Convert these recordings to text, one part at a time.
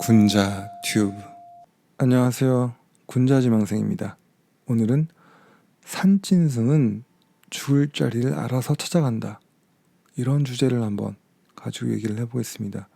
군자 튜브. 안녕하세요. 군자지망생입니다. 오늘은 산짐승은 죽을 자리를 알아서 찾아간다. 이런 주제를 한번 가지고 얘기를 해보겠습니다.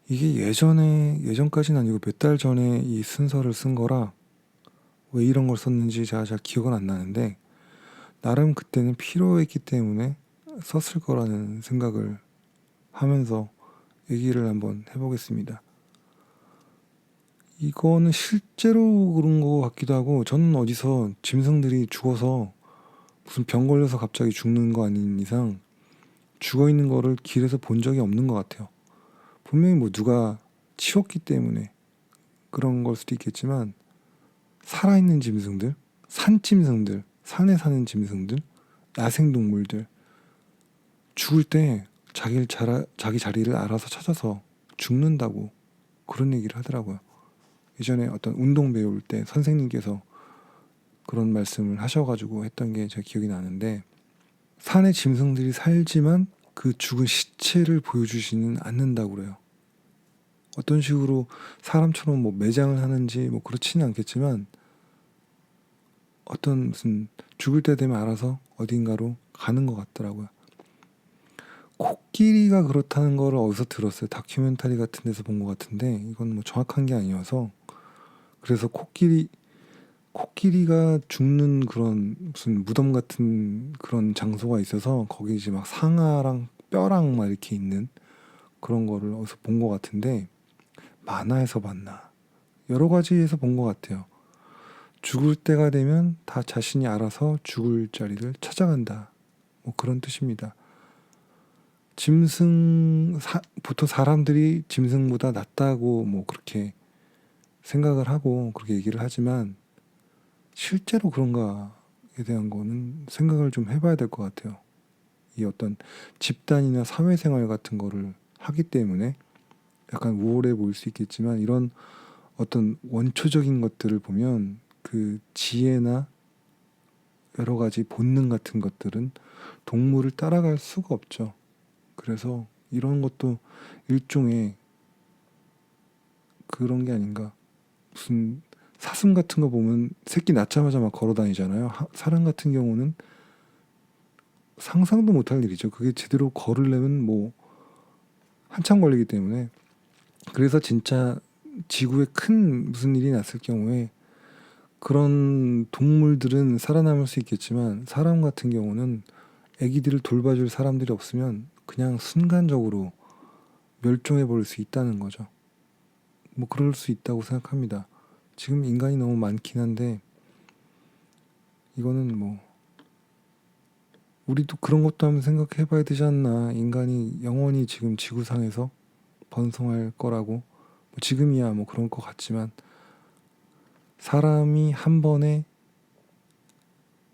이게 예전까지는 아니고 몇 달 전에 이 순서를 쓴 거라 왜 이런 걸 썼는지 제가 잘 기억은 안 나는데 나름 그때는 필요했기 때문에 썼을 거라는 생각을 하면서 얘기를 한번 해보겠습니다. 이거는 실제로 그런 거 같기도 하고 저는 어디서 짐승들이 죽어서 무슨 병 걸려서 갑자기 죽는 거 아닌 이상 죽어 있는 거를 길에서 본 적이 없는 것 같아요. 분명히 뭐 누가 치웠기 때문에 그런 걸 수도 있겠지만 살아있는 짐승들, 산짐승들, 산에 사는 짐승들, 야생동물들 죽을 때 자기 자리를 알아서 찾아서 죽는다고 그런 얘기를 하더라고요. 예전에 어떤 운동 배울 때 선생님께서 그런 말씀을 하셔가지고 했던 게 제가 기억이 나는데 산의 짐승들이 살지만 그 죽은 시체를 보여주지는 않는다고 그래요. 어떤 식으로 사람처럼 뭐 매장을 하는지 뭐 그렇지는 않겠지만 어떤 무슨 죽을 때 되면 알아서 어딘가로 가는 것 같더라고요. 코끼리가 그렇다는 걸 어디서 들었어요. 다큐멘터리 같은 데서 본 것 같은데 이건 뭐 정확한 게 아니어서 그래서 코끼리가 죽는 그런 무슨 무덤 같은 그런 장소가 있어서 거기 이제 막 상아랑 뼈랑 막 이렇게 있는 그런 거를 어디서 본 것 같은데 만화에서 봤나 여러 가지에서 본 것 같아요. 죽을 때가 되면 다 자신이 알아서 죽을 자리를 찾아간다. 뭐 그런 뜻입니다. 보통 사람들이 짐승보다 낫다고 뭐 그렇게 생각을 하고 그렇게 얘기를 하지만 실제로 그런가에 대한 거는 생각을 좀 해봐야 될 것 같아요. 이 어떤 집단이나 사회생활 같은 거를 하기 때문에 약간 우월해 보일 수 있겠지만 이런 어떤 원초적인 것들을 보면 그 지혜나 여러 가지 본능 같은 것들은 동물을 따라갈 수가 없죠. 그래서 이런 것도 일종의 그런 게 아닌가. 무슨 사슴 같은 거 보면 새끼 낳자마자 막 걸어 다니잖아요. 사람 같은 경우는 상상도 못할 일이죠. 그게 제대로 걸으려면 뭐 한참 걸리기 때문에 그래서 진짜 지구에 큰 무슨 일이 났을 경우에 그런 동물들은 살아남을 수 있겠지만 사람 같은 경우는 애기들을 돌봐줄 사람들이 없으면 그냥 순간적으로 멸종해 버릴 수 있다는 거죠. 뭐 그럴 수 있다고 생각합니다. 지금 인간이 너무 많긴 한데 이거는 뭐 우리도 그런 것도 한번 생각해 봐야 되지 않나. 인간이 영원히 지금 지구상에서 번성할 거라고 뭐 지금이야 뭐 그런 것 같지만 사람이 한 번에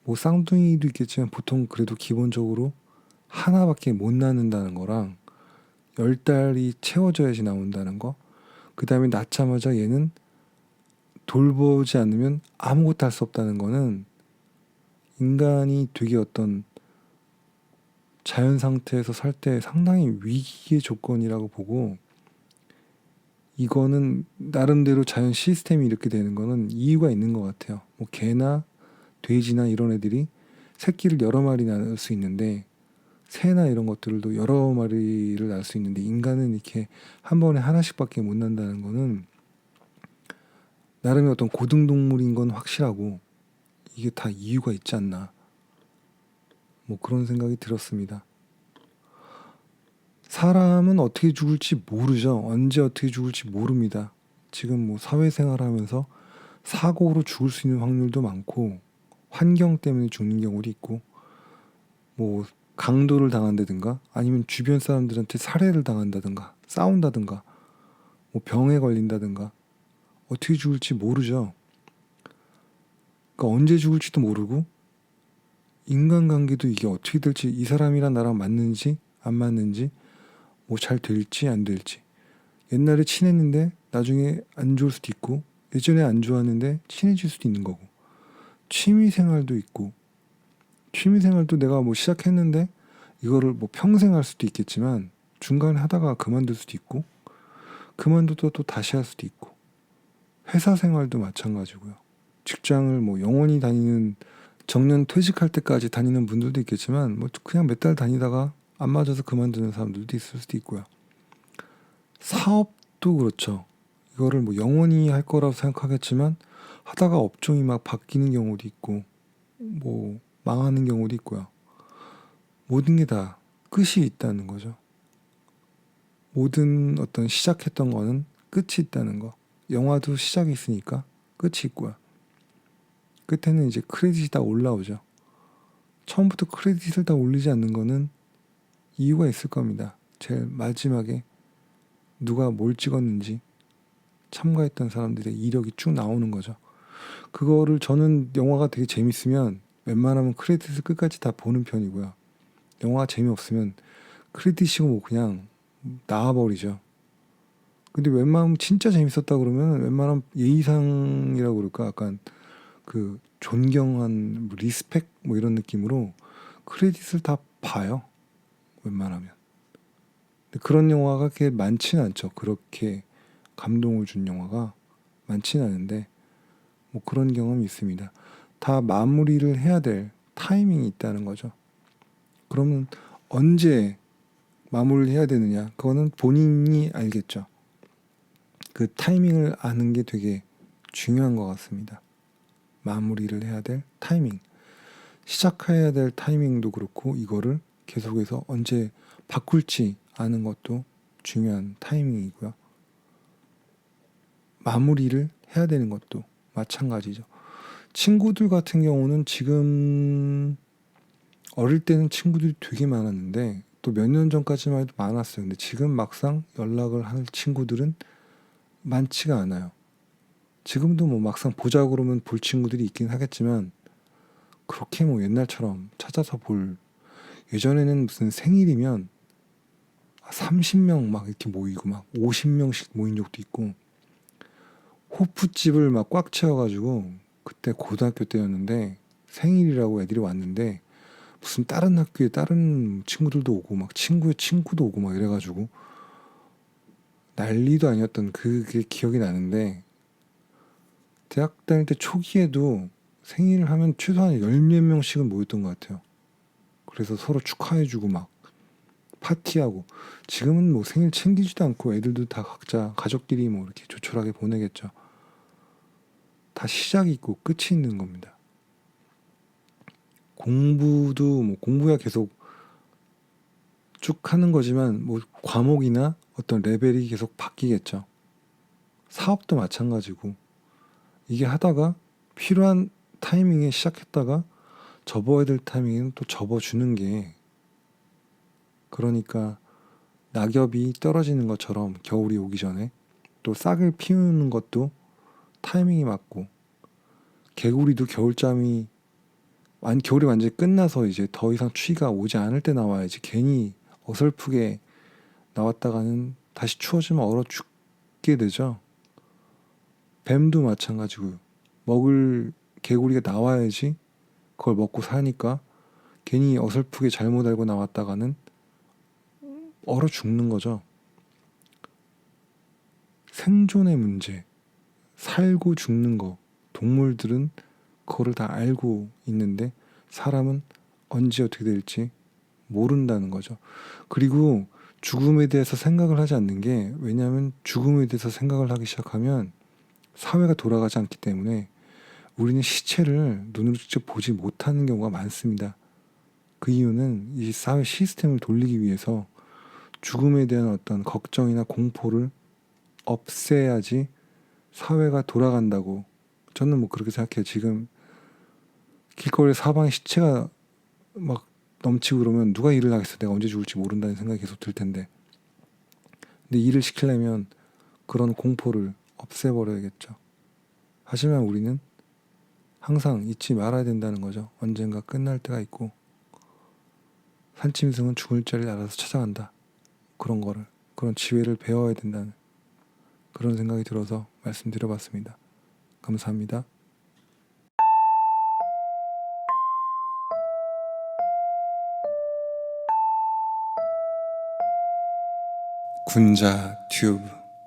뭐 쌍둥이도 있겠지만 보통 그래도 기본적으로 하나밖에 못 낳는다는 거랑 10달이 채워져야지 나온다는 거, 그 다음에 낳자마자 얘는 돌보지 않으면 아무것도 할 수 없다는 거는 인간이 되게 어떤 자연 상태에서 살 때 상당히 위기의 조건이라고 보고, 이거는 나름대로 자연 시스템이 이렇게 되는 거는 이유가 있는 것 같아요. 뭐 개나 돼지나 이런 애들이 새끼를 여러 마리 낳을 수 있는데 새나 이런 것들도 여러 마리를 낳을 수 있는데 인간은 이렇게 한 번에 하나씩밖에 못 낳는다는 거는 나름의 어떤 고등동물인 건 확실하고 이게 다 이유가 있지 않나, 뭐 그런 생각이 들었습니다. 사람은 어떻게 죽을지 모르죠. 언제 어떻게 죽을지 모릅니다. 지금 뭐 사회생활하면서 사고로 죽을 수 있는 확률도 많고 환경 때문에 죽는 경우도 있고 뭐 강도를 당한다든가 아니면 주변 사람들한테 살해를 당한다든가 싸운다든가 뭐 병에 걸린다든가 어떻게 죽을지 모르죠. 그러니까 언제 죽을지도 모르고 인간관계도 이게 어떻게 될지, 이 사람이랑 나랑 맞는지 안 맞는지, 뭐 잘 될지 안 될지, 옛날에 친했는데 나중에 안 좋을 수도 있고 예전에 안 좋았는데 친해질 수도 있는 거고, 취미생활도 있고 취미생활도 내가 뭐 시작했는데 이거를 뭐 평생 할 수도 있겠지만 중간에 하다가 그만둘 수도 있고, 그만둬도 또 다시 할 수도 있고, 회사 생활도 마찬가지고요. 직장을 뭐 영원히 다니는, 정년 퇴직할 때까지 다니는 분들도 있겠지만 뭐 그냥 몇 달 다니다가 안 맞아서 그만두는 사람들도 있을 수도 있고요. 사업도 그렇죠. 이거를 뭐 영원히 할 거라고 생각하겠지만 하다가 업종이 막 바뀌는 경우도 있고 뭐 망하는 경우도 있고요. 모든 게 다 끝이 있다는 거죠. 모든 어떤 시작했던 거는 끝이 있다는 거. 영화도 시작이 있으니까 끝이 있고요. 끝에는 이제 크레딧이 다 올라오죠. 처음부터 크레딧을 다 올리지 않는 거는 이유가 있을 겁니다. 제일 마지막에 누가 뭘 찍었는지 참가했던 사람들의 이력이 쭉 나오는 거죠. 그거를 저는 영화가 되게 재밌으면 웬만하면 크레딧을 끝까지 다 보는 편이고요. 영화가 재미없으면 크레딧이고 뭐 그냥 나와버리죠. 근데 웬만하면 진짜 재밌었다 그러면 웬만하면 예의상이라고 그럴까, 약간 그 존경한 뭐 리스펙 뭐 이런 느낌으로 크레딧을 다 봐요. 웬만하면. 근데 그런 영화가 그렇게 많지는 않죠. 그렇게 감동을 준 영화가 많지는 않은데 뭐 그런 경험이 있습니다. 다 마무리를 해야 될 타이밍이 있다는 거죠. 그러면 언제 마무리를 해야 되느냐, 그거는 본인이 알겠죠. 그 타이밍을 아는 게 되게 중요한 것 같습니다. 마무리를 해야 될 타이밍, 시작해야 될 타이밍도 그렇고 이거를 계속해서 언제 바꿀지 아는 것도 중요한 타이밍이고요. 마무리를 해야 되는 것도 마찬가지죠. 친구들 같은 경우는 지금, 어릴 때는 친구들이 되게 많았는데 또 몇 년 전까지만 해도 많았어요. 근데 지금 막상 연락을 할 친구들은 많지가 않아요. 지금도 뭐 막상 보자 그러면 볼 친구들이 있긴 하겠지만 그렇게 뭐 옛날처럼 찾아서 볼, 예전에는 무슨 생일이면 30명 막 이렇게 모이고 막 50명씩 모인 적도 있고, 호프집을 막 꽉 채워가지고, 그때 고등학교 때였는데 생일이라고 애들이 왔는데 무슨 다른 학교에 다른 친구들도 오고 막 친구의 친구도 오고 막 이래가지고 난리도 아니었던 그게 기억이 나는데, 대학 다닐 때 초기에도 생일을 하면 최소한 10몇 명씩은 모였던 것 같아요. 그래서 서로 축하해주고 막 파티하고. 지금은 뭐 생일 챙기지도 않고 애들도 다 각자 가족끼리 뭐 이렇게 조촐하게 보내겠죠. 다 시작이 있고 끝이 있는 겁니다. 공부도 뭐 공부야 계속 쭉 하는 거지만 뭐 과목이나 어떤 레벨이 계속 바뀌겠죠. 사업도 마찬가지고 이게 하다가 필요한 타이밍에 시작했다가 접어야 될 타이밍에는 또 접어주는 게, 그러니까 낙엽이 떨어지는 것처럼 겨울이 오기 전에 또 싹을 피우는 것도 타이밍이 맞고, 개구리도 겨울잠이 겨울이 완전히 끝나서 이제 더 이상 추위가 오지 않을 때 나와야지, 괜히 어설프게 나왔다가는 다시 추워지면 얼어 죽게 되죠. 뱀도 마찬가지고요. 먹을 개구리가 나와야지 그걸 먹고 사니까 괜히 어설프게 잘못 알고 나왔다가는 얼어 죽는 거죠. 생존의 문제, 살고 죽는 거, 동물들은 그거를 다 알고 있는데 사람은 언제 어떻게 될지 모른다는 거죠. 그리고 죽음에 대해서 생각을 하지 않는 게, 왜냐하면 죽음에 대해서 생각을 하기 시작하면 사회가 돌아가지 않기 때문에 우리는 시체를 눈으로 직접 보지 못하는 경우가 많습니다. 그 이유는 이 사회 시스템을 돌리기 위해서 죽음에 대한 어떤 걱정이나 공포를 없애야지 사회가 돌아간다고 저는 뭐 그렇게 생각해요. 지금 길거리 사방에 시체가 막 넘치고 그러면 누가 일을 하겠어. 내가 언제 죽을지 모른다는 생각이 계속 들 텐데. 근데 일을 시키려면 그런 공포를 없애버려야겠죠. 하지만 우리는 항상 잊지 말아야 된다는 거죠. 언젠가 끝날 때가 있고 산짐승은 죽을 자리를 알아서 찾아간다. 그런 거를, 그런 지혜를 배워야 된다는 그런 생각이 들어서 말씀드려봤습니다. 감사합니다. 군자 튜브.